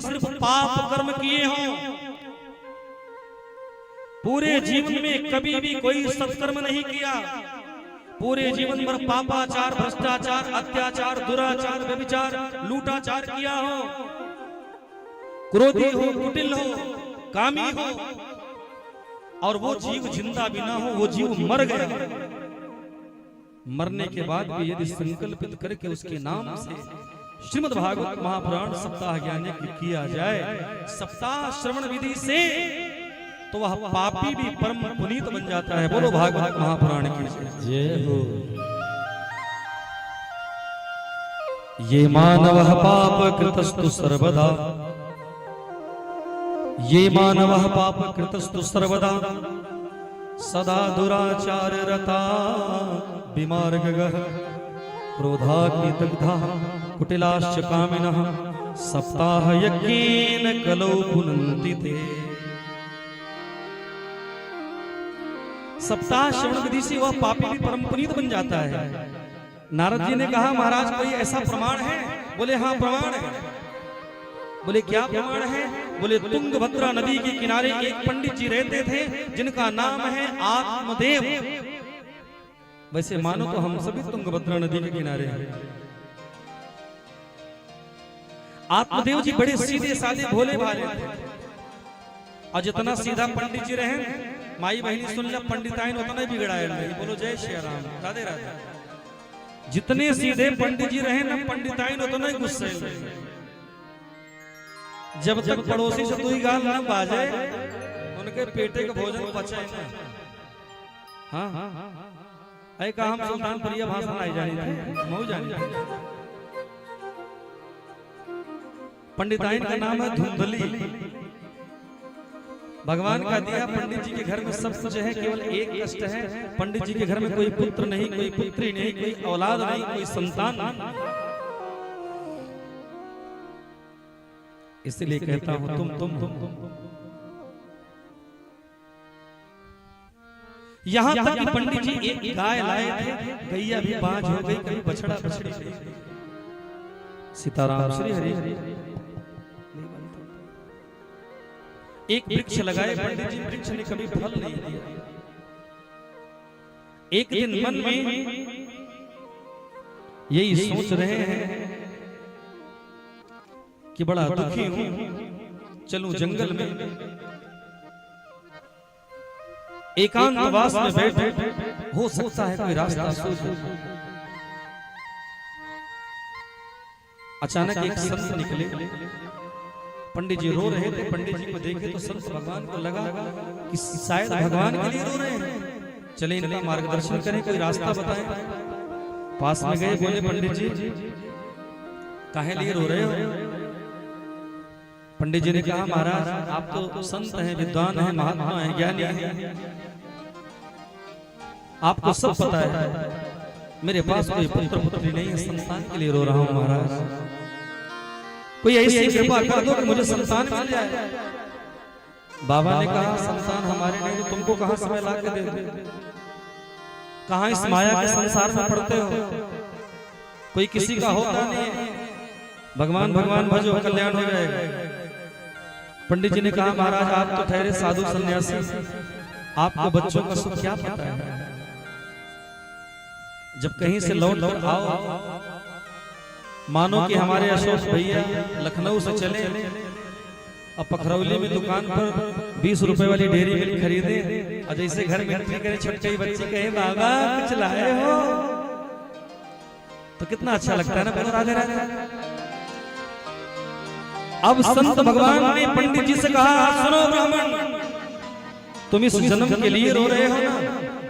सिर्फ पाप कर्म किए हों, पूरे जीवन में कभी भी कोई सत्कर्म नहीं किया, पूरे जीवन भर पापाचार, भ्रष्टाचार, अत्याचार, दुराचार, व्यभिचार, लूटाचार किया हो, क्रोधी हो, कुटिल हो, कामी हो, और वो जीव जिंदा भी ना हो, वो जीव मर गया, मरने के बाद भी यदि संकल्पित करके उसके नाम से श्रीमद् भागवत महापुराण सप्ताह ज्ञान किया जाए, सप्ताह श्रवण विधि से, तो वह पापी भी परम पुनीत बन जाता है। बोलो भागवत महापुराण की जय हो। ये मानवः पाप कृतस्तु सर्वदा, ये मानवः पाप कृतस्तु सर्वदा, सदा दुराचार रता विमार्गगः, क्रोधाग्निदग्धाः कुटिलाश्च कामिनः, सप्ताह यज्ञेन कलौ पुनन्ति ते। सप्ताह श्रवण विधि से वह पापी भी परम पुनीत बन जाता है। नारद जी ने कहा महाराज कोई ऐसा प्रमाण है? बोले हाँ प्रमाण है। बोले क्या प्रमाण है? बोले तुंगभद्रा नदी के किनारे एक पंडित जी रहते थे जिनका नाम है आत्मदेव। वैसे मानो तो हम सभी तुंगभद्रा नदी के किनारे हैं। आत्मदेव जी बड़े सीधे साधे भोले भाले थे, और जितना सीधा पंडित जी रहे, माई बहनी सुन ले, पंडिताइन उतना ही बिगड़ाए नहीं। बोलो जय श्री राम, राधे राधे। जितने सीधे पंडित जी रहे ना, पंडिताइन उतना ही गुस्से। जब तक पड़ोसी से दुई गाल ना बाजे, उनके पेटे का भोजन पचे ना। हाँ ऐ कहा हम सुल्तानपुरिया भाषा आई जानी थी, मऊ जानी। पंडिताइन का नाम है धुंधली। भगवान का दिया पंडित जी के घर में सब कुछ है, केवल एक कष्ट है, पंडित जी के घर में कोई पुत्र नहीं, कोई पुत्री नहीं, कोई औलाद नहीं, कोई संतान नहीं। इसलिए कहता हूं तुम यहां तक कि पंडित जी एक गाय लाए थे, गैया भी बांझ हो गई, कभी बछड़ा बछड़ी गई। सीताराम श्री हरि हरि। एक वृक्ष लगाए पंडित जी, वृक्ष ने कभी फल नहीं दिया। एक दिन मन में यही सोच रहे हैं कि बड़ा दुखी हूं, चलूं जंगल में, एकांतवास में बैठे, हो सकता है कोई रास्ता सूझे। अचानक एक संत निकले, पंडित जी रो रहे थे। पंडित जी को देखे तो संत भगवान को लगा कि शायद भगवान के लिए रो रहे हैं, चले इनका मार्गदर्शन करें, कोई रास्ता बताएं। पास में गए, बोले पंडित जी काहे लिए रो रहे हो? पंडित जी ने कहा महाराज आप तो संत हैं, विद्वान हैं, महात्मा हैं, ज्ञानी हैं, आपको सब पता है, मेरे पास कोई पुत्र पुत्री नहीं है, संतान के लिए रो रहा हूं महाराज, कोई ऐसी कृपा कर दो कि मुझे संतान मिल जाए। बाबा ने कहा संतान हमारे नहीं, तुमको कहां से मैं ला के दे दूं? कहां इस माया के संसार में पड़ते हो, कोई किसी का होता नहीं, भगवान भगवान भजो कल्याण हो जाएगा। पंडित जी ने कहा महाराज आप तो ठहरे साधु सन्यासी, आपको बच्चों का सुख क्या पता है? जब कहीं से लौट कर आओ, मानो कि हमारे अशोक भैया लखनऊ से चले और पखरौली में दुकान पर 20 रुपए वाली डेयरी मिल्क खरीदे, और जैसे घर में एंट्री करे छोटकी बच्ची कहे बाबा कुछ लाए हो, तो कितना अच्छा लगता है ना। बोलो राधे राधे। अब संत भगवान ने पंडित जी से कहा सुनो ब्राह्मण, तुम इस जन्म के लिए रो रहे हो ना,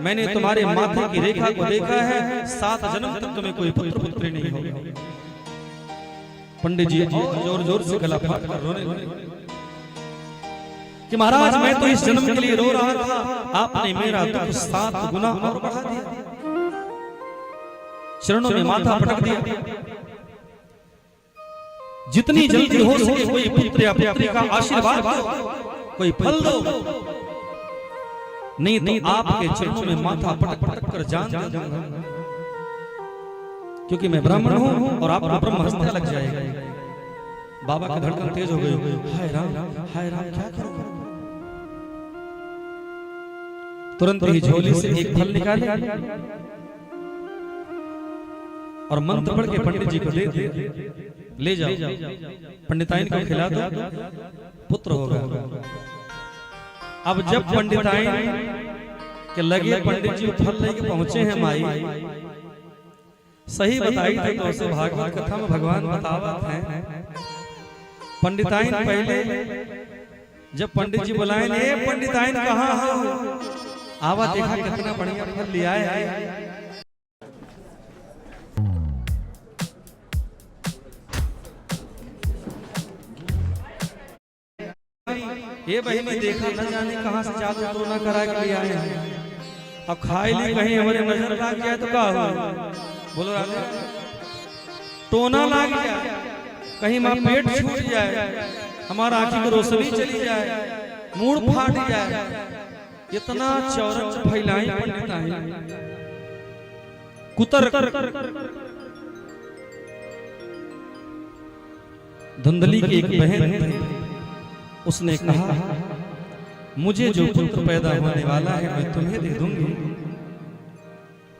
मैंने तुम्हारे माथे की रेखा को देखा है, 7 जन्म तक तुम्हें कोई पुत्र पुत्री नहीं होगा। पंडित जी जोर जोर से गला फाड़ कर रोने लगे कि महाराज मैं तो इस जन्म के लिए रो रहा था, आपने मेरा दुख 7 गुना और बढ़ा दिया, चरणों में माथा पटक दिया। जितनी जल्दी हो सके कोई पुत्र या पुत्री का आशीर्वाद दो, कोई फल दो, नहीं तो आपके चरणों में माथा पटक पटक कर जान दे दूंगा, क्योंकि मैं ब्राह्मण हूं और आपको ब्रह्म हत्या लग जाएगा। बाबा की धड़कन तेज हो गई। हाय राम क्या करूं? तुरंत ही झोली से एक फल निकाले और मंत्र पढ़ के पंडित जी को दे दिया। ले जाओ, पंडिताइन को खिला दो, पुत्र होगा। अब जब पंडिताइन के लगे पंडित जी फल लेके पहुंचे हैं माई, सही बताई थी तो उसे भागवत कथा में भगवान बतावत हैं। पंडिताइन पहले जब पंडित जी बुलाए, ये पंडिताइन कहाँ हो? आवा देखा कितना बढ़िया फल ले आए। ये बहनी देखा न जाने कहां से जादू टोना करा के ले आए हैं। अब खाए ली कहीं हमारे नजर लग गया तो क्या हुआ? बोलो राजा, टोना लग गया कहीं मां पेट छूट जाए, हमारा आंखी की रोशनी चली जाए, मूड फाट जाए। इतना चौरच फैलाई पंडिताइन कुतर धुंधली की एक बहन थी, उसने कहा मुझे जो पुत्र पैदा होने वाला है मैं तुम्हें दे दूंगी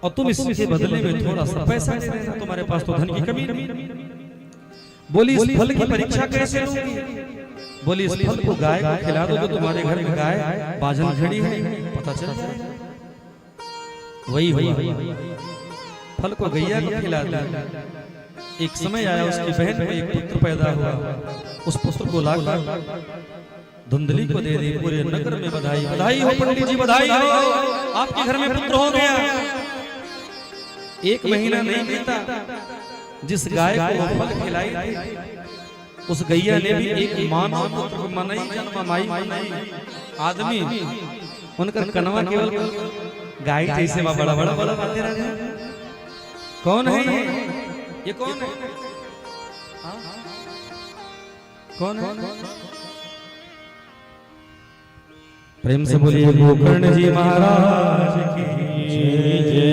और तुम इसके बदले में थोड़ा सा पैसा दे देना, तुम्हारे पास तो धन की कमी नहीं। बोली इस फल की परीक्षा कैसे लूंगी? बोली इस फल को गाय को खिला दो, जो तुम्हारे घर में गाय बाजन खड़ी है, पता चल जाए। वही फल को गैया को खिला दिया। एक समय आया उसकी बहन को एक पुत्र पैदा हुआ, उस पुत्र को लाकर धुंधली को दे दी। पूरे नगर में बधाई बधाई हो पंडित जी, बधाई हो, आपके घर में पुत्र हो गया। एक महीना नहीं बीता, जिस गाय को फल खिलाई उस गैया ने भी एक मानव पुत्र मनाई, जन्ममाई आदमी उनका कनवा केवल गाय जैसे बड़ा बड़ा बड़ा बातें रहते हैं। कौन है ये? कौन है? कौन है? प्रेम से बोलिए गोकर्ण जी महाराज की जय।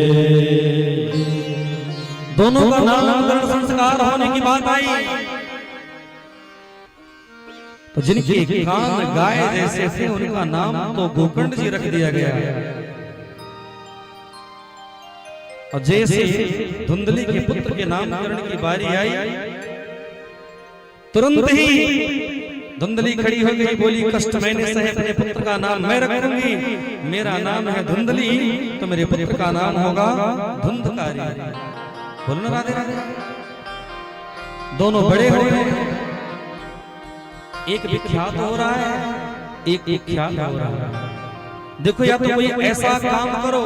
दोनों का नामकरण संस्कार होने की बात आई तो जिनके कान गाय जैसे थे उनका नाम तो गोकर्ण जी रख दिया गया। और जैसे धुंधली के पुत्र के नामकरण की बारी आई, तुरंत ही धुंधली खड़ी हो गई, बोली कष्ट मैंने सहे, अपने पुत्र का नाम मैं रखूंगी। मेरा नाम है धुंधली तो मेरे पुत्र का नाम होगा धुंधकारी। बोलना राधे राधे। दोनों बड़े हो गए, एक विख्यात हो रहा है, एक विख्यात हो रहा है। देखो या तो कोई ऐसा काम करो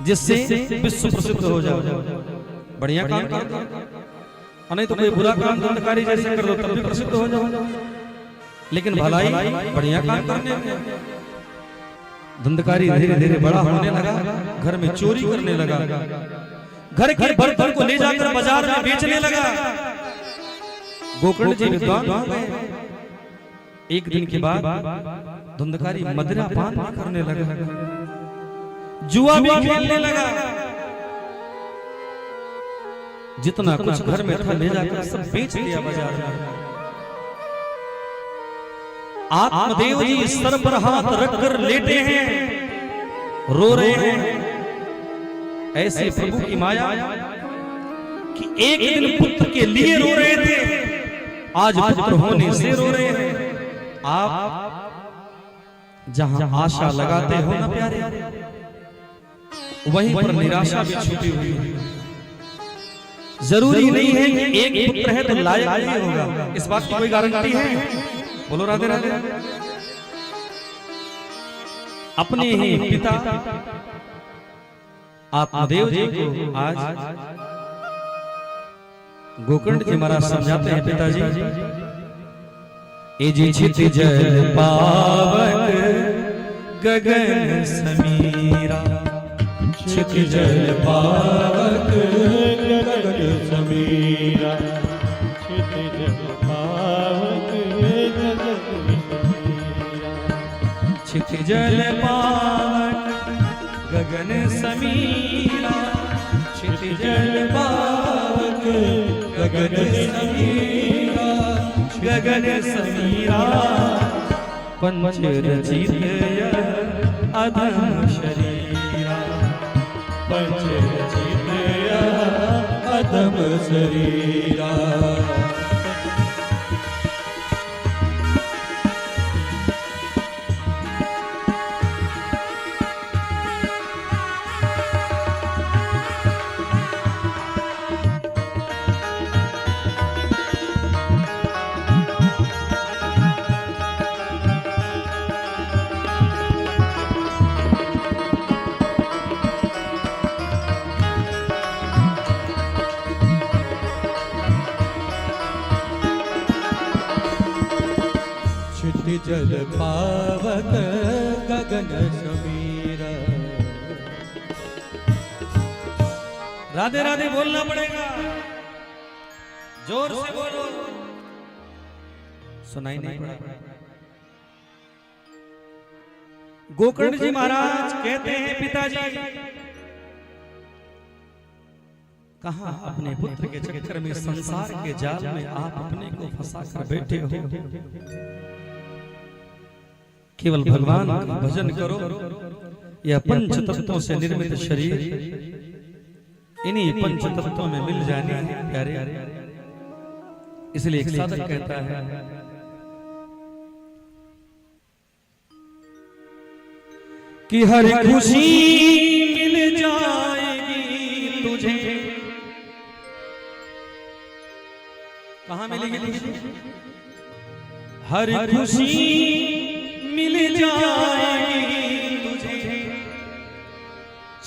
जिससे विश्व प्रसिद्ध हो जाओ, बढ़िया काम करो, नहीं तो कोई बुरा काम धुंधकारी जैसे कर दो तब भी प्रसिद्ध हो जाओ। लेकिन भलाई बढ़िया काम करने में धुंधकारी धीरे धीरे बड़ा होने लगा, घर में चोरी करने लगा, घर के बर्तन को ले जाकर बाजार में बेचने लगा। गोकर्ण जी विद्वान हो गए। एक दिन के बाद धुंधकारी मदिरा पान भी करने लगा, जुआ भी खेलने लगा, जितना कुछ घर में था ले जाकर सब बेच दिया बाजार में। आत्मदेव जी सर पर हाथ रखकर लेटे हैं, रो रहे हैं। ऐसे प्रभु की माया कि एक दिन पुत्र के लिए रो रहे थे, आज पुत्र होने से रो रहे हैं। आप जहां आशा लगाते हो ना प्यारे, वहीं पर निराशा भी छुपी हुई है। जरूरी नहीं है कि एक पुत्र है तो लायक नहीं होगा, इस बात की कोई गारंटी है? बोलो राधे राधे। अपने ही पिता आत्मदेव जी को आज गोकर्ण जी महाराज समझाते हैं, पिताजी ए जी छित जल पावक गगन समीरा, छित जल पावक गगन समीरा, छित जल पावक गगन समीरा, छित जल पावक गगन समीरा, छित जल पावक गगन समीरा गगन समीरा पंच रचित अधम शरीरा पंच रचित अधम शरीरा जल पावक गगन समीरा। राधे राधे बोलना पड़ेगा, जोर से बोलो, सुनाई नहीं पड़ा। गोकर्ण जी महाराज कहते हैं पिताजी कहां अपने पुत्र के चक्कर में संसार के जाल में आप अपने को फंसा कर बैठे हो। केवल भगवान का भजन करो। यह पंच तत्वों से निर्मित शरीर इन्हीं पंच तत्वों में मिल जाने हैं प्यारे। इसलिए एक साधक कहता है कि हर खुशी मिल जाएगी तुझे। कहां मिलेगी खुशी? हर खुशी मिल जाएगी तुझे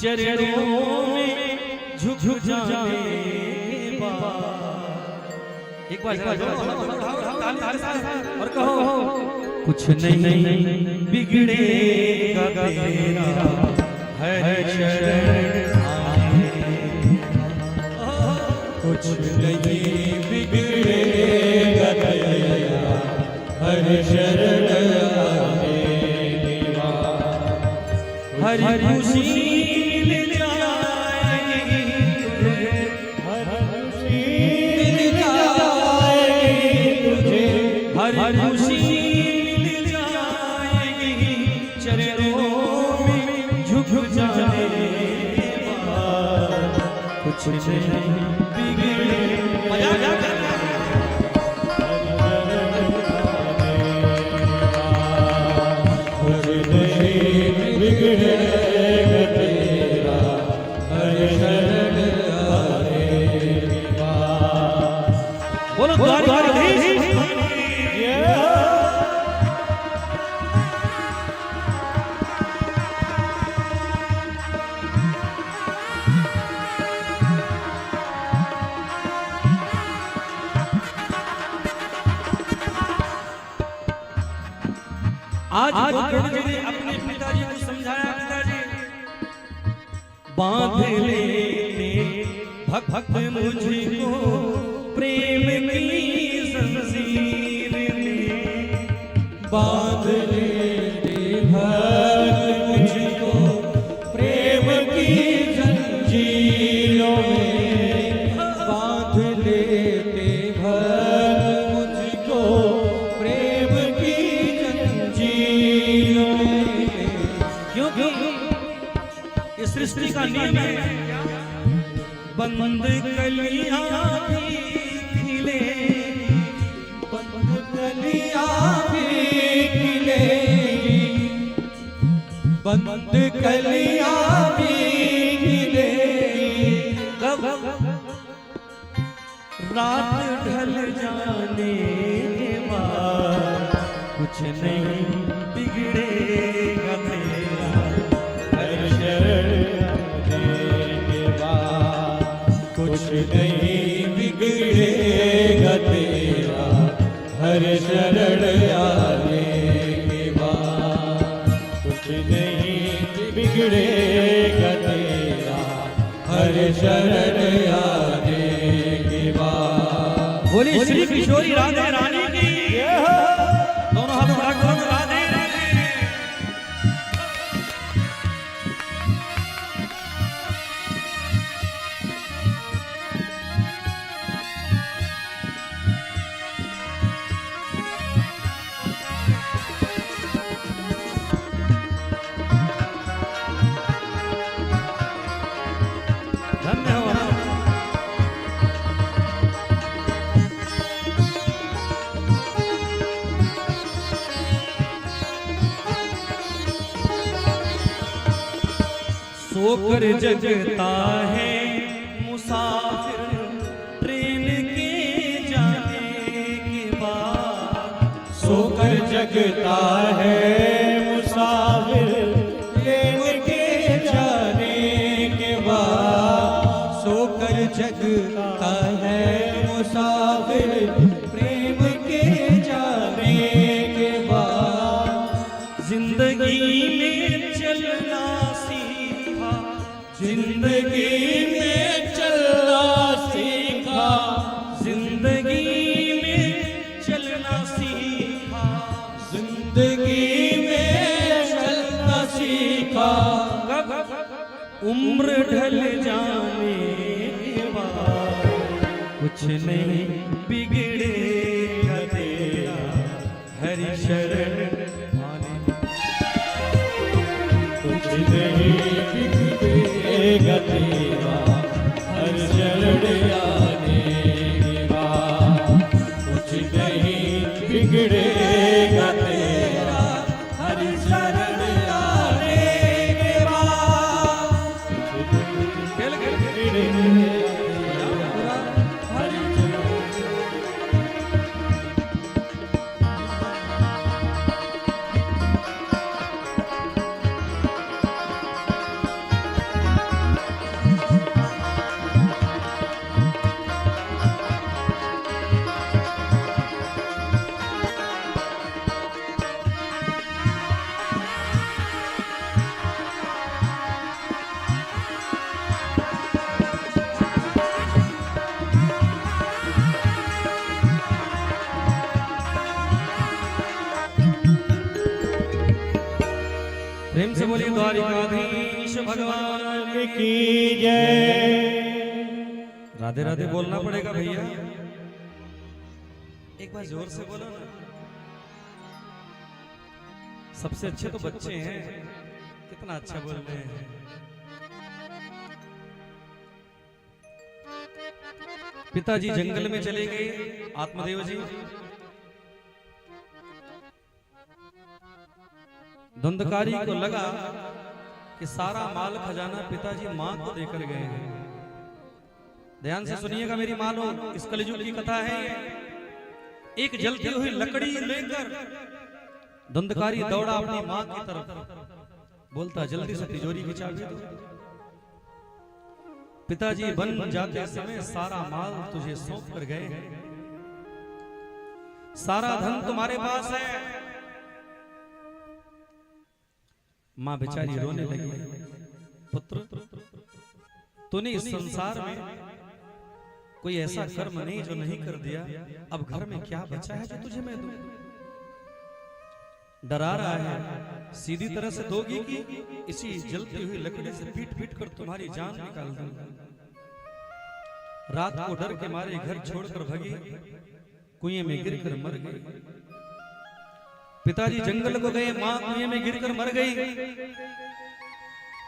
चरणों में झुक जाने के बाद। एक बार और कहो कुछ नहीं बिगड़ेगा तेरा हर शरण आए। कुछ नहीं बिगड़ेगा तेरा हर शरण हर खुशी मिल जाएगी तुझे। हर खुशी मिल जाएगी तुझे। हर खुशी मिल जाएगी चरणों में झुक जाने के बाद। कुछ नहीं बिगड़े मजा आज गोकर्ण जी ने अपने पिताजी को समझाया, पिताजी बांध लेते भक्त मुझको प्रेम की जंजीर में। बांध लेते भक्त मुझको प्रेम की जंजीरों में। बांध लेते भक्त मुझको प्रेम की जंजीरों में। क्योंकि इस सृष्टि का नियम है बंद कलियां भी खिले, बंद कलियां भी खिले, बंद कलियां भी खिले। कब रात ढल जाने के बाद कुछ नहीं बिगड़ेगा तेरा हर शरण आने के बाद। कुछ नहीं बिगड़ेगा तेरा हर शरण आने के बाद। कुछ नहीं बिगड़ेगा तेरा हर शरण आने के बाद। बोली श्री किशोरी राधे रानी की। दोनों हाथ उठा कर राधे राधे। सोकर जगता है मुसाफिर ट्रेन के जाने के बाद। सोकर जगता है मुसाफिर ट्रेन के जाने के बाद। सोकर जगता है मुसाफिर प्रेम के जाने के बाद। जिंदगी में चलना सीखा, जिंदगी में चलना सीखा। जिंदगी में चलना सीखा। जिंदगी में चलना सीखा। उम्र ढल जाने के बाद कुछ नहीं बिगड़ेगा तेरा हरि शरण आने। कुछ नहीं बिगड़ेगा तेरा हर शरण आने के बाद। कुछ नहीं बिगड़ेगा तेरा हर शरण आने के बाद। खेल खेल बिगड़ेगा हर प्रेम से बोलिए द्वारिकाधीश भगवान की जय। राधे राधे बोलना पड़ेगा भैया, एक बार जोर से बोलो ना। सबसे अच्छे तो बच्चे हैं, कितना अच्छा बोल रहे हैं। पिताजी जंगल में चले गए आत्मदेव जी। धुंधकारी को लगा कि सारा माल खजाना पिताजी मां को देकर गए हैं। ध्यान से सुनिएगा मेरी मानो, इस कलयुग की कथा है। एक जलती हुई लकड़ी लेकर धुंधकारी दौड़ा अपनी मां की तरफ, बोलता जल्दी से तिजोरी की चाबी दो। पिताजी बन जाते समय सारा माल तुझे सौंप कर गए हैं, सारा धन तुम्हारे पास है। मां बेचारी रोने लगी, पुत्र तूने इस संसार में कोई ऐसा कर्म नहीं जो नहीं कर दिया, अब घर में क्या बचा है जो तुझे मैं दूं? डरा रहा है, सीधी तरह से दोगी कि इसी जलती हुई लकड़ी से पीट पीट कर तुम्हारी जान निकाल दूंगा। रात को डर के मारे घर छोड़कर भगी, कुएं में गिरकर मर गई। पिताजी जंगल को गए, मां कुएं में गिरकर मर गई।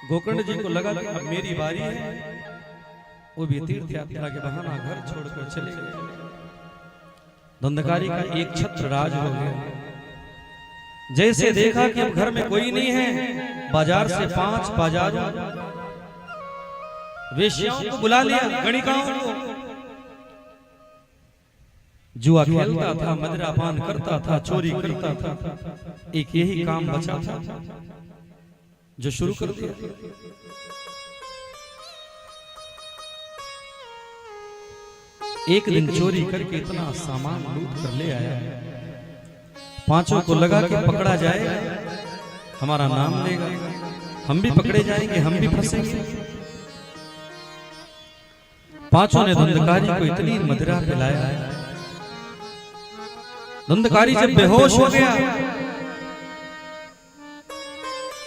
गोकर्ण जी को लगा कि अब मेरी बारी है, वो भी तीर्थ यात्रा के बहाना घर छोड़कर चले गए। धुंधकारी का एक छत्र राज हो गया। जैसे देखा कि अब घर में कोई नहीं है, बाजार से 5 बाजारों वेश्याओं को बुला लिया, गणिकाओं को। जुआ खेलता था, मदिरा पान करता था, चोरी करता था, एक यही काम बचा था जो शुरू कर दिया। एक दिन चोरी करके इतना सामान लूट कर ले आया, पांचों को लगा कि पकड़ा जाए हमारा नाम लेगा, हम भी पकड़े जाएंगे, हम भी फंसेंगे। पांचों ने धुंधकारी को इतनी मदिरा पिलाया, धुंधकारी जब बेहोश हो गया,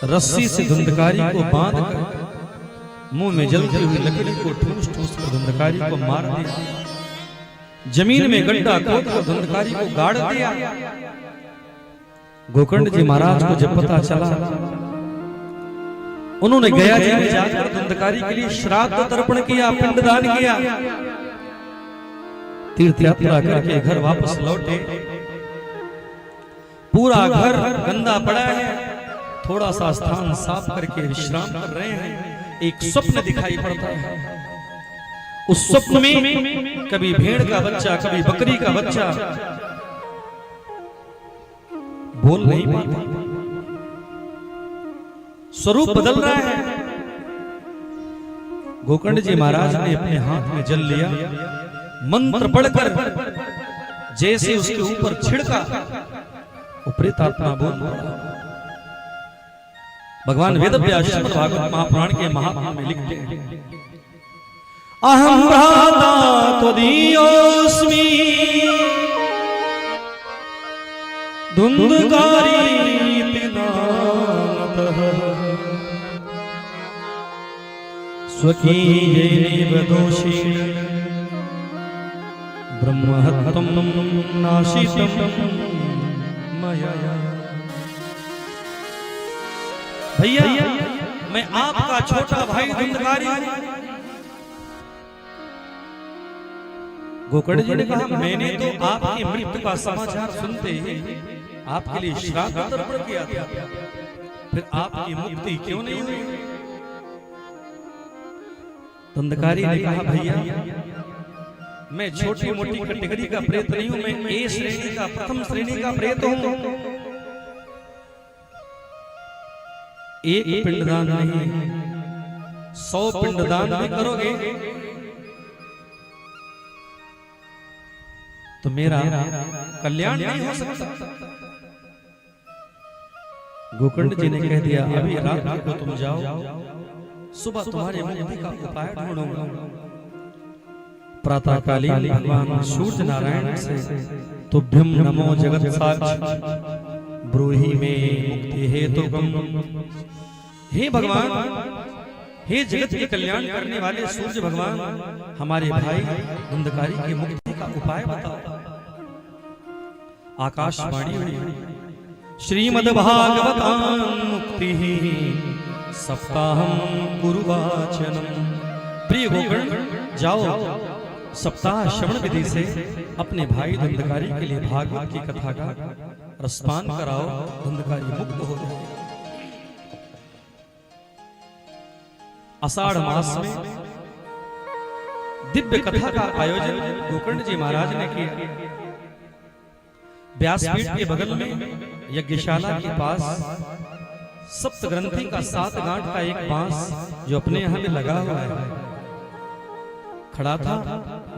रस्सी से धुंधकारी को बांधकर मुंह में जलती हुई लकड़ी को ठूस ठूस कर धुंधकारी को मार दिया। जमीन में गड्ढा खोदकर धुंधकारी को गाड़ दिया। गोकर्ण जी महाराज को जब पता चला, उन्होंने गया जी में जाकर धुंधकारी के लिए श्राद्ध तर्पण किया, पिंडदान किया। तीर्थ यात्रा करके घर वापस लौटे। पूरा घर गंदा पड़ा है, थोड़ा सा स्थान साफ करके विश्राम कर रहे हैं एक स्वप्न दिखाई पड़ता है। उस स्वप्न में कभी भेड़ का बच्चा, कभी बकरी का बच्चा बोल नहीं पाता, स्वरूप बदल रहा है। गोकर्ण जी महाराज ने अपने हाथ में जल लिया, मंत्र पढ़कर जैसे उसके ऊपर छिड़का, वो प्रेतात्मा बोल पड़ा। भगवान वेदव्यास श्रीमद् भागवत महापुराण के महात्म्य में लिखते हैं, अहं भ्राता त्वदीयोऽस्मि धुंधकारीति नामतः स्वकीयेनैव दोषेण ब्रह्महत्तं नाशितं मया। भैया मैं आपका छोटा भाई धुंधकारी हूं। गोकर्ण जी ने कहा, मैंने तो आपकी मृत्यु का समाचार सुनते ही आपके लिए श्राद्ध तर्पण किया था, फिर आपकी मुक्ति क्यों नहीं हुई? धुंधकारी ने कहा, भैया मैं छोटी मोटी कैटेगरी का प्रेत नहीं हूं, मैं ए श्रेणी का, प्रथम श्रेणी का प्रेत हूं। एक पिंडदान नहीं, 100 पिंडदान भी करोगे तो मेरा कल्याण नहीं हो सकता। गोकर्ण जी ने कह दिया, अभी रात को तुम जाओ, सुबह तुम्हारे मुक्ति का उपाय ढूंढूंगा। प्रातःकालीन भगवान सूर्य नारायण से तुभ्यं नमो जगत साक्ष ब्रूहि मे मुक्ति हेतुकम्। हे भगवान, हे जगत के कल्याण करने वाले सूर्य भगवान, हमारे भाई धुंधकारी की मुक्ति का उपाय बताओ। आकाशवाणी हुई, श्रीमद्भागवतां मुक्तिः सप्ताहं कुरु वाचनम्। प्रिय गोकर्ण, जाओ सप्ताह श्रवण विधि से अपने भाई धुंधकारी के लिए भागवत की कथा का रसपान कराओ, धुंधकारी मुक्त हो जाए। आषाढ़ मास में दिव्य कथा का आयोजन गोकर्ण जी महाराज ने किया। व्यासपीठ के बगल में यज्ञशाला के पास सप्त ग्रंथि का 7 गांठ का एक बांस जो अपने यहाँ में लगा हुआ है खड़ा था।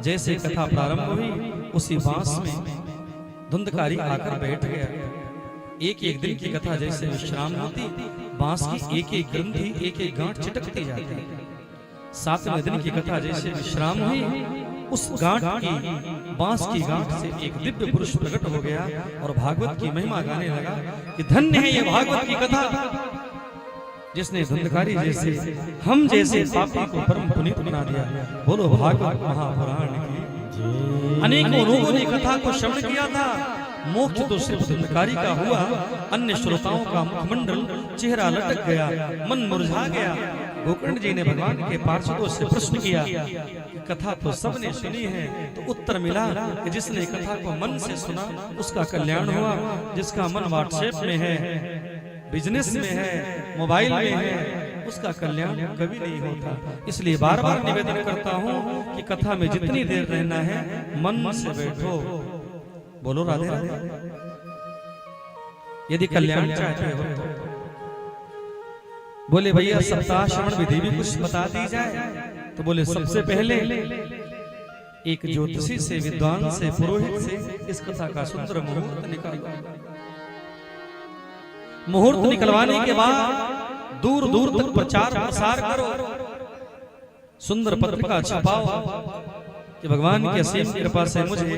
जैसे कथा प्रारंभ हुई, उसी बांस में धुंधकारी आकर बैठ गया। एक एक दिन की कथा जैसे विश्राम होती, बांस की एक एक ग्रंथि, एक एक गांठ चिटकती जाती। 7वें दिन की कथा जैसे विश्राम हुई, उस गांठ की, बांस की गांठ से एक दिव्य पुरुष प्रकट हो गया और भागवत की महिमा गाने लगा कि धन्य है ये भागवत की कथा, जिसने धुंधकारी जैसे, हम जैसे पापी को परम पुनीत बना दिया। बोलो भागवत महापुराण की। अनेकों लोगों ने कथा को श्रवण किया था। मोक्ष तो सिर्फ धुंधकारी का हुआ, अन्य श्रोताओं का मुखमंडल चेहरा लटक गया, मन मुरझा गया। गोकर्ण जी ने भगवान के पार्षदों से प्रश्न किया, कथा तो सबने सुनी है, तो उत्तर मिला कि जिसने कथा को मन से सुना उसका कल्याण हुआ, जिसका मन व्हाट्सएप में है, बिजनेस में है, मोबाइल में है, उसका कल्याण कभी नहीं होता। इसलिए बार बार निवेदन करता हूँ कि कथा में जितनी देर रहना है मन से बैठो। बोलो राधे राधे। यदि कल्याण चाहते हो तो बोले भैया सप्ताह श्रवण विधि भी कुछ बता दी जाए। तो बोले सबसे पहले एक ज्योतिषी से, विद्वान से, पुरोहित से इस कथा का सुंदर मुहूर्त निकालो। मुहूर्त निकलवाने के बाद दूर दूर तक प्रचार प्रसार करो, सुंदर पत्रिका छपाओ कि भगवान की असीम कृपा से मुझे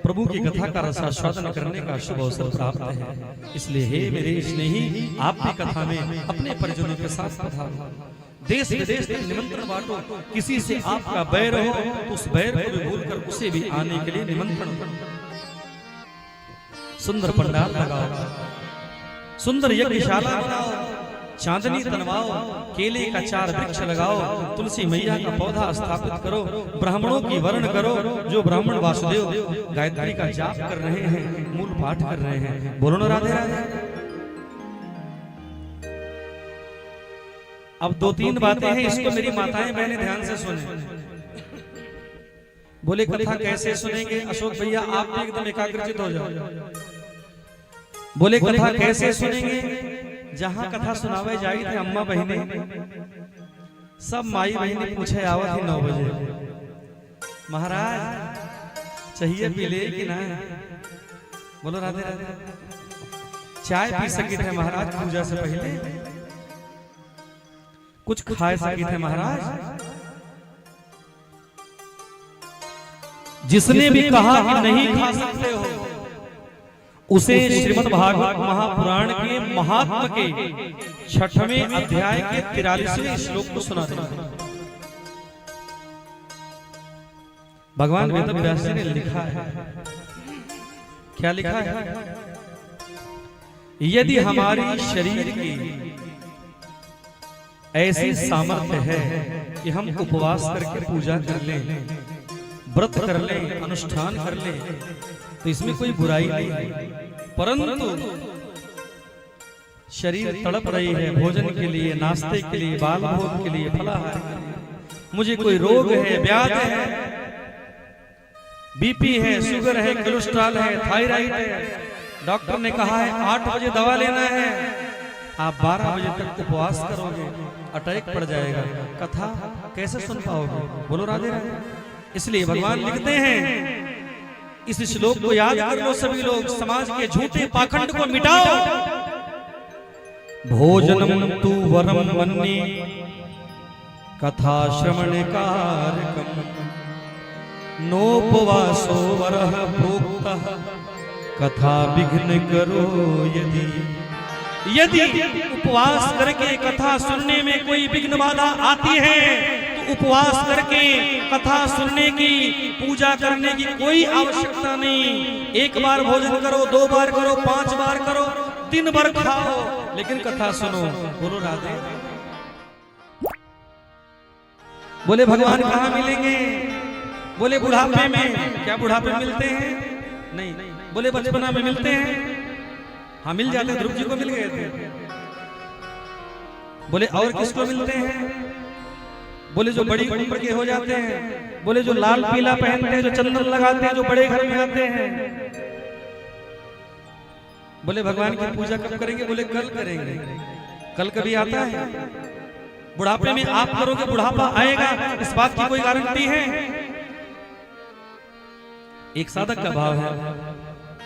प्रभु की कथा का रसास्वादन करने का शुभ अवसर प्राप्त है। इसलिए हे मेरे स्नेही, आप भी कथा में अपने परिजनों के साथ पधारो। देश विदेश तक निमंत्रण बांटो। किसी से आपका बैर हो तो उस बैर को भी भूलकर उसे भी आने के लिए निमंत्रण दो। सुंदर पंडाल लगाओ, सुंदर यज्ञशाला बनाओ, चांदनी तनवाओ, केले का 4 वृक्ष लगाओ, तुलसी मैया का पौधा स्थापित करो, ब्राह्मणों की वर्ण करो। जो ब्राह्मण वासुदेव गायत्री का जाप कर रहे हैं, मूल पाठ कर रहे हैं, बोलो ना राधे राधे। अब 2-3 बातें हैं, इसको मेरी माताएं बहनें ध्यान से सुने। बोले कथा कैसे सुनेंगे अशोक भैया, आप भी एकदम एकाग्रचित हो जाओ। बोले कथा कैसे सुनेंगे, जहां कथा सुनावे जाई थे अम्मा बहने सब माई बहने पूछे आवत ही 9 बजे, महाराज चाहिए पी ले कि ना? बोलो राधे राधे। चाय पी सकी थे महाराज पूजा से पहले, कुछ खा सकी थे महाराज। जिसने भी कहा कि नहीं खा सकते हो, उसे श्रीमद् भागवत महापुराण के महात्म के 6वें अध्याय के 43वें श्लोक को सुनाते हैं। भगवान वेद व्यास जी ने लिखा है, क्या लिखा है? यदि हमारी शरीर की ऐसी सामर्थ्य है कि हम उपवास करके पूजा कर लें, व्रत कर लें, अनुष्ठान कर लें, तो इसमें कोई बुराई नहीं है। परंतु शरीर तड़प रही है भोजन के लिए, नाश्ते के लिए, बाल भोग के लिए, फलाहार के लिए, मुझे कोई रोग है, व्याधि है, बीपी है, शुगर है, कोलेस्ट्रॉल है, थायराइड है, डॉक्टर ने कहा है 8 बजे दवा लेना है, आप 12 बजे तक उपवास करोगे, अटैक पड़ जाएगा, कथा कैसे सुन पाओगे? बोलो राधे राधे। इसलिए भगवान लिखते हैं, इस श्लोक को याद कर लो सभी लोग, समाज के झूठे पाखंड को मिटाओ। भोजनम तु वरम मन्ये कथा श्रवण कारकम, नोपवासो वरः प्रोक्तः कथा विघ्न करो यदि। यदि उपवास करके कथा सुनने में कोई विघ्न बाधा आती है तो उपवास करके कथा सुनने की, पूजा करने की कोई आवश्यकता नहीं। 1 बार भोजन करो, 2 बार करो, 5 बार करो, 3 बार खाओ, लेकिन कथा सुनो। बोलो राधे। बोले भगवान कहाँ मिलेंगे? बोले बुढ़ापे में। क्या बुढ़ापे में मिलते हैं? नहीं। बोले बचपना में मिलते हैं? हाँ मिल जाते, ध्रुव जी को मिल गए थे। बोले और किसको मिलते हैं? बोले जो बड़ी उम्र के हो जाते हैं, बोले जो लाल पीला पहनते हैं, जो चंदन लगाते हैं, जो बड़े घर में आते हैं। बोले भगवान की पूजा कब करेंगे? बोले कल करेंगे। कल कभी आता है? बुढ़ापे में आप करोगे, बुढ़ापा आएगा, इस बात की कोई गारंटी है? एक साधक का भाव है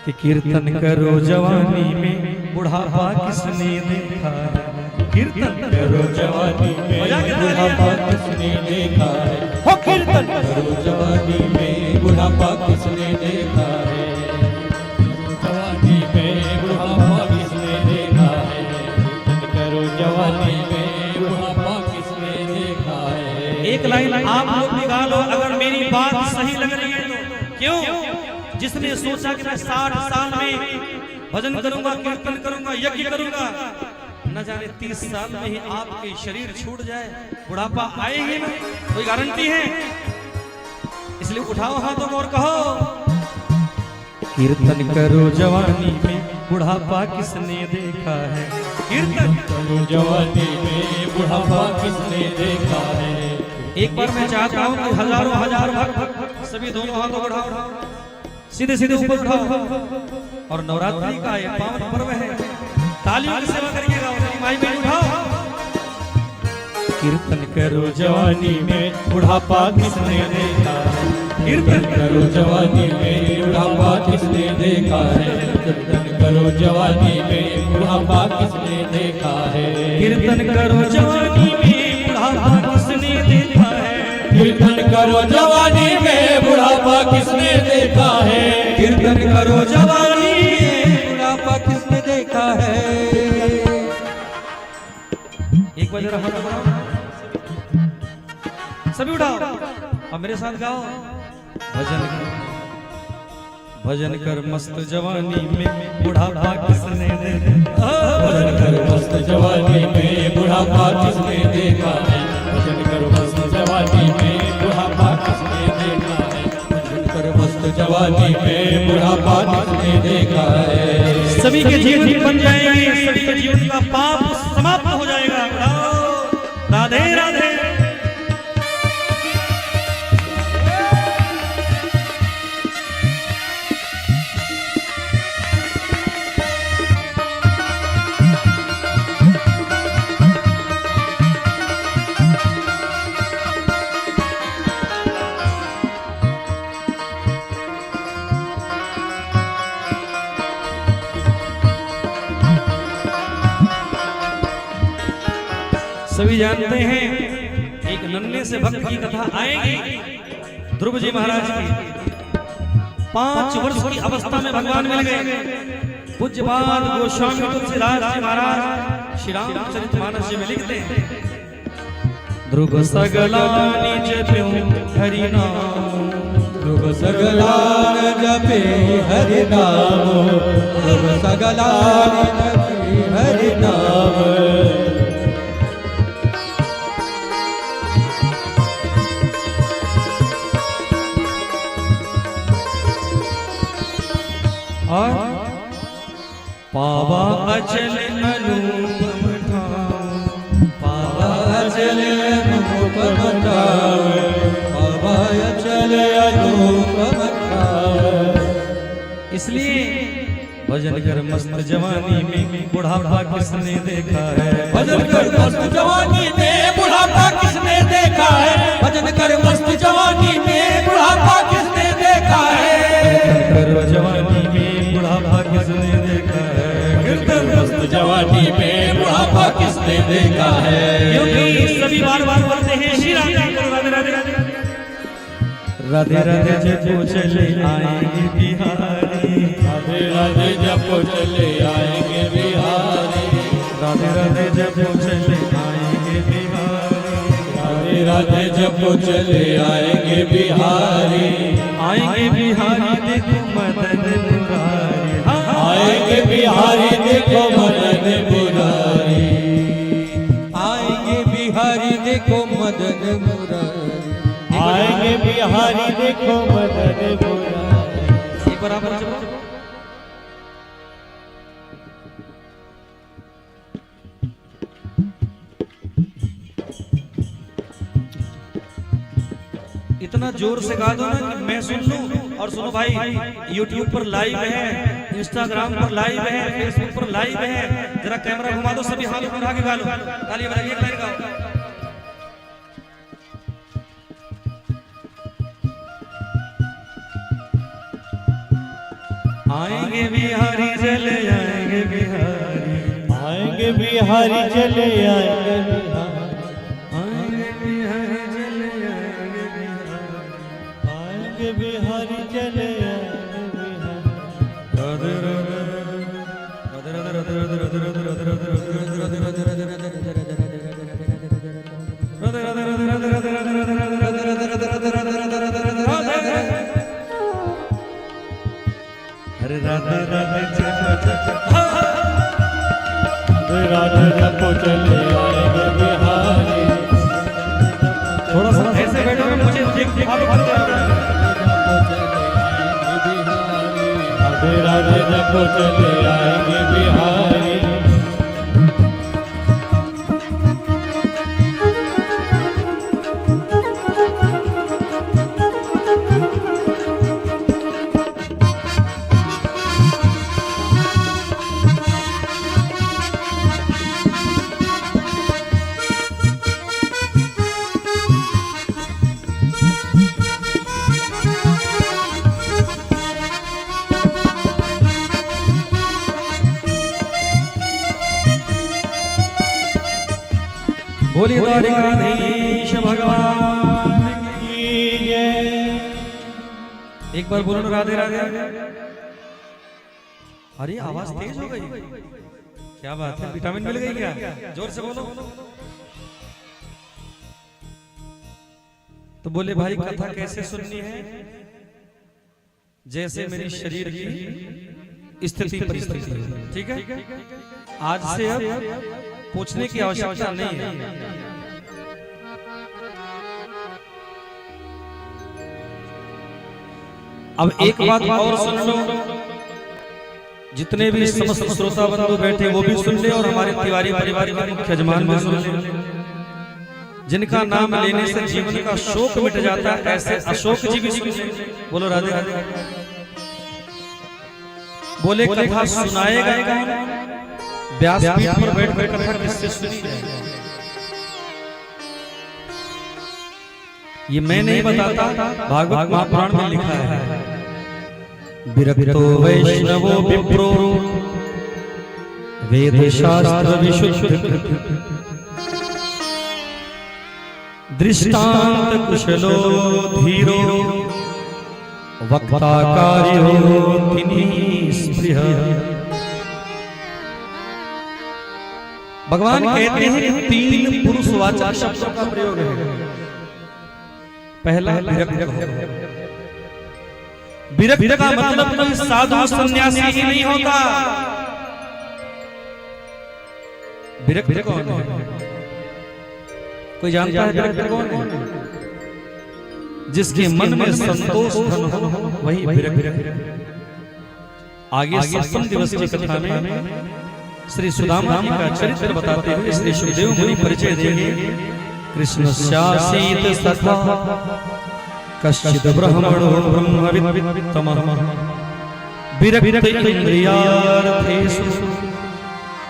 कि कीर्तन करो जवानी में, बुढ़ापा किसने देखा है? कीर्तन करो जवानी में, बुढ़ापा किसने देखा है? हो कीर्तन करो जवानी में, बुढ़ापा किसने देखा है? जवानी में बुढ़ापा किसने देखा है? कीर्तन करो जवानी में, बुढ़ापा किसने देखा है? एक लाइन आप लोग निकालो अगर मेरी बात सही लग रही है तो। क्यों? जिसने सोचा कि मैं 60 साल में भजन करूंगा, कीर्तन करूंगा, यज्ञ करूंगा, न जाने 30 साल में ही आपके शरीर छूट जाए, बुढ़ापा आए ही ना, कोई गारंटी है? इसलिए उठाओ हाथों को और कहो, कीर्तन करो जवानी में, बुढ़ापा किसने देखा है? कीर्तन करो जवानी में, बुढ़ापा किसने देखा है? एक बार मैं चाहता हूं कि हजारों हजार भक्त सभी दोनों हाथों को उठाओ, सीधे सीधे ऊपर उठाओ, और नवरात्रि का ये पावन पर्व है, तालियों की सेवा करिएगा। माई बहन उठाओ, कीर्तन करो जवानी में, बुढ़ापा किसने देखा है? कीर्तन करो जवानी में, बुढ़ापा किसने देखा है? कीर्तन करो जवानी में, बुढ़ापा किसने देखा है? कीर्तन करो जवानी में, बुढ़ापा किसने देखा है? कीर्तन करो जवानी में, बुढ़ापा किसने देखा है? कीर्तन करो जवानी में, बुढ़ापा किसने देखा है? एक बार जरा हाथ उठाओ, सभी उठाओ और मेरे साथ गाओ, भजन कर मस्त जवानी में, बुढ़ापा किसने देखा? भजन कर मस्त जवानी में, बुढ़ापा किसने देखा है? भजन कर मस्त जवानी में, बुढ़ापा किसने देखा है? भजन कर मस्त जवानी में, बुढ़ापा किसने देखा है? सभी के जीवन बन जाएंगे, सभी के जीवन का पाप समाप्त हो जाएगा। सभी जानते हैं एक नन्हे से भक्त की कथा आएगी। ध्रुव जी महाराज की 5 वर्ष की अवस्था में भगवान मिल गए। पूज्यपाद गोस्वामी तुलसीदास जी महाराज श्री रामचरितमानस जी में लिखते हैं, ध्रुव सगला निज प्यो हरि नाम, ध्रुव सगला जपे हरि नाम, ध्रुव सगला जपे हरि नाम। और पावा अचल अनुपम ठाम, पावा अचल अनुपम ठाम, पावा अचल अनुपम ठाम। इसलिए भजन कर मस्त जवानी में बुढ़ापा किसने देखा है, भजन कर मस्त जवानी में बुढ़ापा किसने देखा है, भजन कर मस्त जवानी में बुढ़ापा किसने देखा है, कर जवानी में बुढ़ापा किसने देखा है, मस्त जवानी में बुढ़ापा किसने देखा है। क्योंकि सभी बार बार बोलते हैं श्री राम राधे राधे राधे राधे जपो चले आएंगे बिहारी, राधे राधे जपो चले आएंगे बिहारी, राधे राधे जपो चले आएंगे बिहारी, राधे राधे जपो चले आएंगे बिहारी, आएंगे बिहारी देखो मदन मुरारी, आएंगे बिहारी देखो मदन मुरारी, आएंगे बिहारी देखो मदन मुरारी, आएंगे बिहारी देखो मदन मुरारी। एक बराबर जपो। इतना जोर से गा दो ना कि मैं सुन लूं। और सुनो भाई, YouTube पर लाइव है, Instagram पर लाइव है, Facebook पर लाइव है। जरा कैमरा घुमा दो, सभी हाथ उठा के गा लो, ताली बजाइए, एक लाइन गाओ। आएंगे बिहारी चले आएंगे बिहारी, आएंगे बिहारी चले आएंगे बिहारी, आएंगे बिहारी चले आएंगे बिहारी, आएंगे बिहारी चले आएंगे बिहारी। राधे राधे राधे राधे राधे राधे राधे राधे राधे राधे अरे राधे राधे राधे जपो चले आएंगे बिहारी, थोड़ा सा ऐसे बैठोगे मुझे दिखावे राधे राधे जपो चले आएंगे बिहारी। बोलिए द्वारिकाधीश भगवान की जय। एक बार बोलो ना राधे राधे। अरे आवाज तेज हो गई, क्या बात है, विटामिन मिल गई क्या? जोर से बोलो। तो बोले भाई कथा कैसे सुननी है? जैसे मेरी शरीर की स्थिति परिस्थिति, ठीक है? आज से अब पूछने की आवश्यकता नहीं है। अब एक बात और सुन लो, जितने भी समस्त श्रोता बंधु बैठे वो भी सुन ले, और हमारे तिवारी परिवार के मुख्य यजमान भी सुन ले। जिनका नाम लेने से जीवन का शोक मिट जाता है, ऐसे अशोक जी भी सुन ले। बोलो राधे राधे। बोले कथा सुनाएगा कौन? व्यासपीठ पर बैठकर कथा किससे सुनी जाए? ये मैं नहीं बताता, भागवत महापुराण में लिखा है। विरक्तो वैष्णवो विप्रो वेद शास्त्र विशुद्ध दृष्टांत कुशलो धीरो वक्ता कार्यो तिन्हि स्पृह। भगवान कहते हैं कि 3 पुरुषवाचक शब्दों का प्रयोग है। पहला विरक्त। विरक्त का मतलब कोई साधु सन्यासी ही नहीं होता। विरक्त कौन है? कोई जानता है विरक्त कौन है? जिसके मन में संतोष धन हो वही विरक्त। आगे सप्तम दिवस की कथा में श्री सुदामा जी का चरित्र बताते हुए श्री सुखदेव मुनि परिचय देंगे। कृष्ण शासित सखा कश्चित् ब्राह्मणो ब्रह्मविद् तमः विरक्त इंद्रियार्थेषु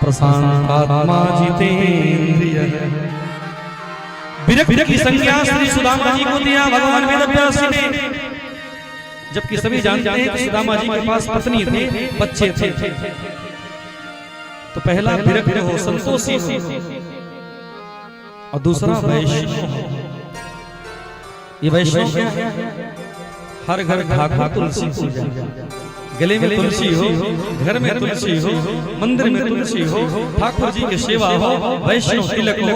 प्रशांतात्मा जितेन्द्रियः। विरक्त की संज्ञा श्री सुदामा जी को दिया भगवान वेदव्यास जी ने। जबकि सभी जानते हैं कि सुदामा जी के पास पत्नी थी, बच्चे थे। तो पहला विरक्त हो, संतोषी हो, और दूसरा वैष्णव। ये वैष्णव क्या है? हर घर ठाकुर तुलसी पूजा, गले में तुलसी हो, घर में तुलसी हो, मंदिर में तुलसी हो, ठाकुर जी की सेवा हो, वैष्णव तिलक हो।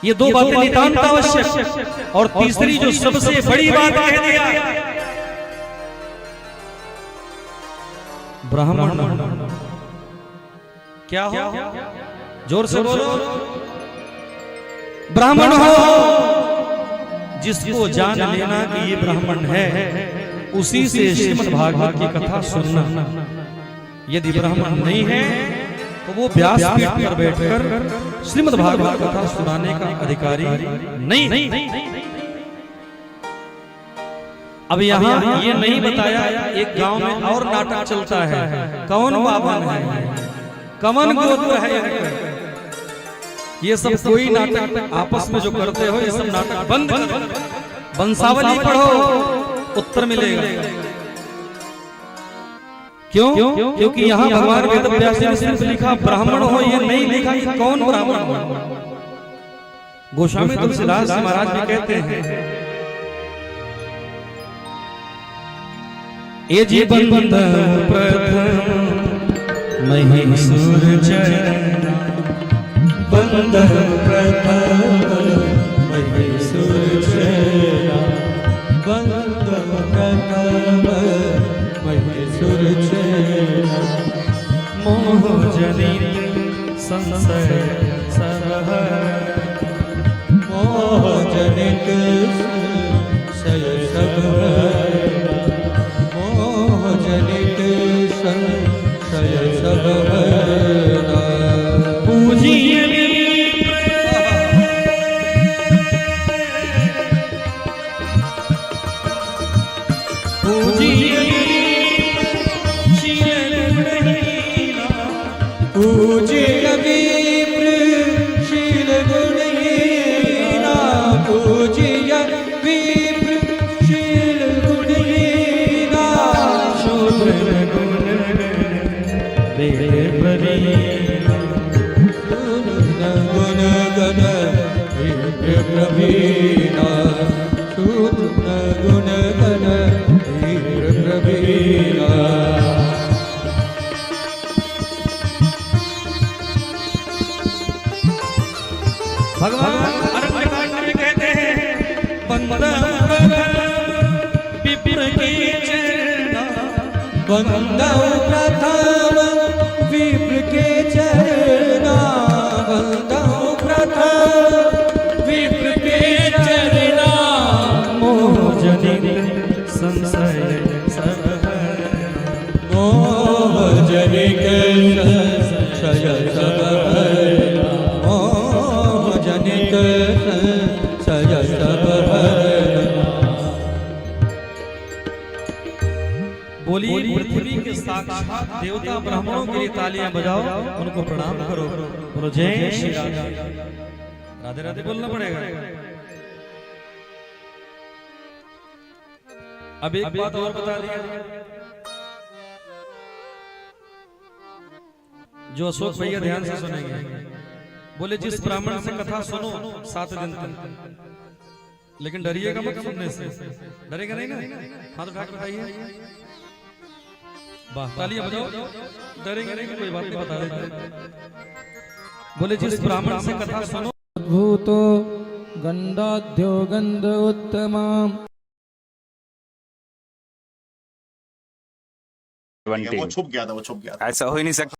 ये 2 बातें नितांत आवश्यक। और तीसरी जो सबसे बड़ी बात कह दिया, ब्राह्मण। क्या हो? जोर से बोलो। ब्राह्मण हो। जिसको जान लेना कि ये ब्राह्मण है, उसी से श्रीमद् भागवत की कथा सुनना। यदि ब्राह्मण नहीं है तो वो व्यासपीठ पर बैठकर श्रीमद् भागवत कथा सुनाने का अधिकारी नहीं। अब यहाँ ये नहीं बताया, एक गांव में और नाटक चलता है। कौन बावन है, कमन गोत्र है। ये सब कोई नाटक आपस में जो करते हो, ये सब नाटक बंद करो। वंशावली पढ़ो, उत्तर मिलेगा। क्यों? क्योंकि यहाँ भगवान वेदव्यास जी ने सिर्फ लिखा ब्राह्मण हो, ये नहीं लिखा कि कौन ब्राह्मण हो। गोस्वामी तुलसीदास महाराज भी कहते हैं, ये जीवन प्रथम महीसुर चरण, बंद प्रथम महीसुर चरण, बंद प्रथम महीसुर चरण, मोह जनित संशय सरहर, मोह जनित संशय सरहर, मोह जनित संशय सरहर। पूजिए पूज्य विप्र शील गुणहीना, पूज्य विप्र शील गुणहीना, शूद्र गुण वेद परीना, गुण गण वीर प्रवीणा, शूद्र गुण गण वीर प्रवीणा। भगवान अरण्यकांड में कहते हैं, बंदा विप्र की चरणा, बंदा प्रथम विप्र के चरणा, बंदा प्रथम विप्र के चरणा, मोह जनित संशय सरहर, मोह जनित संशय सरहर, बोलिए पृथ्वी के साक्षात देवता ब्राह्मणों के लिए तालियां बजाओ, उनको प्रणाम करो। बोलो जय श्री राधे। राधे राधे बोलना पड़ेगा। अब एक बात और बता दिया, जो अशोक भैया ध्यान से सुनेंगे। बोले जिस ब्राह्मण से कथा सुनो 7 दिन तक, लेकिन डरिएगा मत सुनने से। डरेगा नहीं ना? हाथ उठा के बताइए। वाह, तालियां बजाओ। डरेंगे नहीं, कोई बात नहीं, बता देते। बोले जिस ब्राह्मण से कथा सुनो भूतो गंडाद्यो गंध उत्तमाम। वो छुप गया था, वो छुप गया था। ऐसा हो ही नहीं सकता।